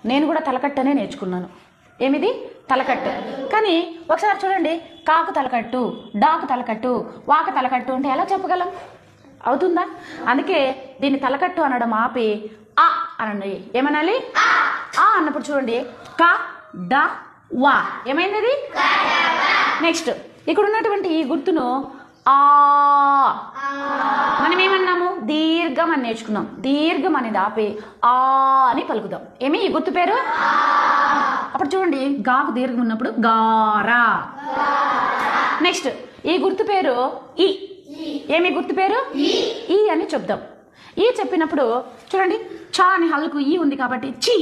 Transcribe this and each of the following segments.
నేను కూడా తలకట్టనే నేర్చుకున్నాను. ఏమిది? తలకట్టు. కానీ ఒకసారి చూడండి, కాకు తలకట్టు, డాకు తలకట్టు, వాక తలకట్టు అంటే ఎలా చెప్పగలం? అవుతుందా? అందుకే దీన్ని తలకట్టు అనడం ఆపి ఆ అనండి. ఏమనాలి? ఆ అన్నప్పుడు చూడండి, క డ వా ఏమైంది అది? నెక్స్ట్ ఇక్కడ ఉన్నటువంటి ఈ గుర్తును ఆ మనం ఏమన్నాము? దీర్ఘం అని నేర్చుకున్నాం. దీర్ఘం అనేది ఆపి ఆ అని పలుకుదాం. ఏమి ఈ గుర్తు పేరు? అప్పుడు చూడండి, గాకు దీర్ఘం ఉన్నప్పుడు గారా. నెక్స్ట్ ఈ గుర్తు పేరు ఈ. ఏమి గుర్తు పేరు? ఈ అని చెప్దాం. ఈ చెప్పినప్పుడు చూడండి, చా అని హల్కు ఈ ఉంది కాబట్టి చి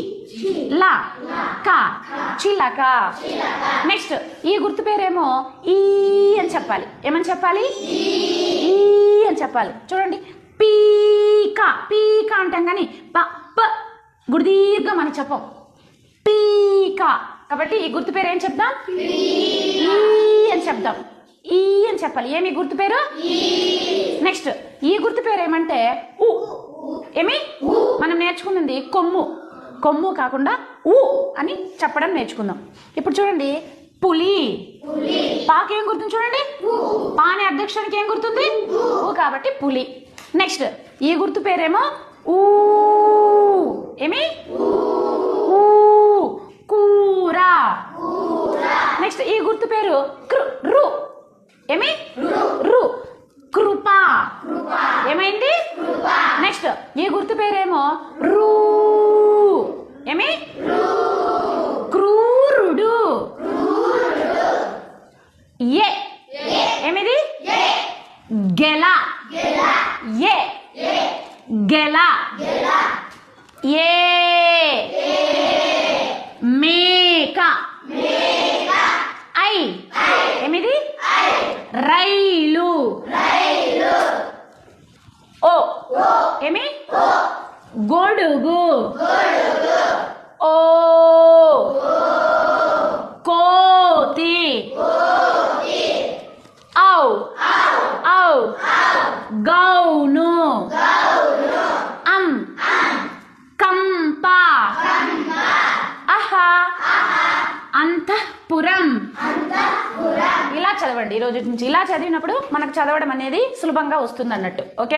లా కా చిలక. నెక్స్ట్ ఈ గుర్తు పేరేమో ఈ అని చెప్పాలి. ఏమని చెప్పాలి? ఈ అని చెప్పాలి. చూడండి, పీకా పీకా అంటాం కానీ ప గుడిదీర్ఘం అని చెప్పం. పీకా. కాబట్టి ఈ గుర్తు పేరు ఏం చెప్దాం? ఈ అని చెప్దాం. ఈ అని చెప్పాలి. ఏమి గుర్తు పేరు? నెక్స్ట్ ఈ గుర్తు పేరు ఏమంటే ఉ. ఏమి? మనం నేర్చుకున్నది కొమ్ము. కొమ్ము కాకుండా ఊ అని చెప్పడం నేర్చుకుందాం. ఇప్పుడు చూడండి, పులి. పాకి ఏం గుర్తుంది? చూడండి, పా అనే అధ్యక్షానికి ఏం గుర్తుంది? ఊ కాబట్టి పులి. నెక్స్ట్ ఈ గుర్తు పేరేమో ఊ. ఏమి? ఊ కూర. నెక్స్ట్ ఈ గుర్తు పేరు రు. ఏమి? రు కృప. ఏమైంది? నెక్స్ట్ ఈ గుర్తు పేరేమో రూ. ఏమి? క్రూరుడు. ఏ. ఏమిది? గెల. ఏ గెల. ఏ మేక. ఐ. ఏమిది? రైలు. ఓ. ఏమి? గొడుగు. ఓ కోతి. ఔ ఔ గౌను. కంప. అహ అంతఃపురం. ఇలా చదవండి. ఈ రోజు నుంచి ఇలా చదివినప్పుడు మనకు చదవడం అనేది సులభంగా వస్తుంది అన్నట్టు. ఓకే.